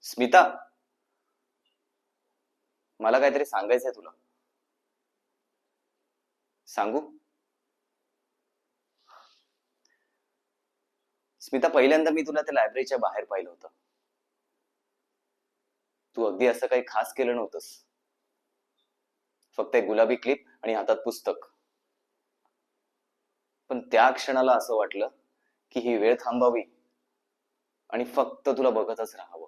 स्मिता, मला काहीतरी सांगायचंय तुला. सांगू? स्मिता, पहिल्यांदा मी तुला त्या लायब्ररीच्या बाहेर पाहिलं होतं. तू अगदी असं काही खास केलं नव्हतंस. फक्त एक गुलाबी क्लिप आणि हातात पुस्तक. पण त्या क्षणाला असं वाटलं की ही वेळ थांबावी आणि फक्त तुला बघतच राहावं.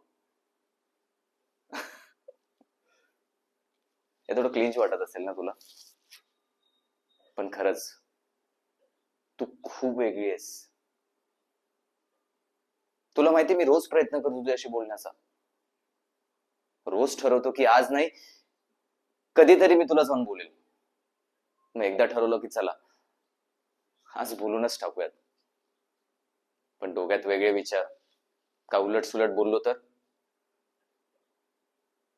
हे थोडं क्लिंच वाटत असेल ना तुला, पण खरंच तू खूप वेगळी आहेस. तुला माहिती, मी रोज प्रयत्न करतो तुझ्याशी बोलण्याचा. रोज ठरवतो की आज नाही, कधीतरी मी तुला जाऊन बोलेल. मग एकदा ठरवलं की चला आज बोलूनच टाकूयात. पण डोक्यात वेगळे विचार, का उलट सुलट बोललो तर.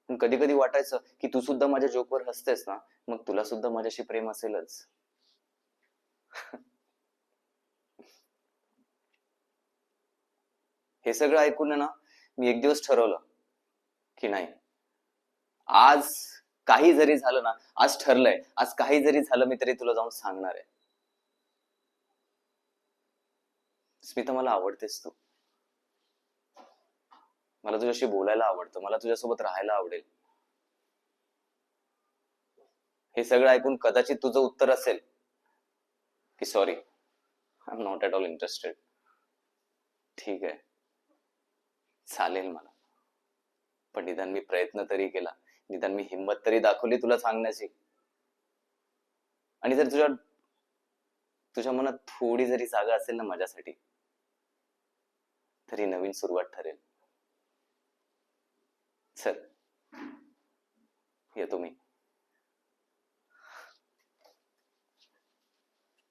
पण कधी कधी वाटायचं की तू सुद्धा माझ्या जोकवर हसतेस ना, मग तुला सुद्धा माझ्याशी प्रेम असेलच. हे सगळं ऐकून ना, मी एक दिवस ठरवलं की नाही, आज काही जरी झालं ना, आज ठरलंय, आज काही जरी झालं मी तरी तुला जाऊन सांगणार आहे. स्मिता, मला आवडतेस तू. मला तुझ्याशी बोलायला आवडतं, मला तुझ्यासोबत राहायला आवडेल. हे सगळं ऐकून कदाचित तुझं उत्तर असेल की sorry, I am not at all interested. ठीक आहे, चालेल मला. पण निदान मी प्रयत्न तरी केला, निदान मी हिंमत तरी दाखवली तुला सांगण्याची. आणि जर तुझ्या तुझ्या मनात थोडी जरी जागा असेल ना माझ्यासाठी, तरी नवीन सुरुवात ठरेल. चल, येतो मी.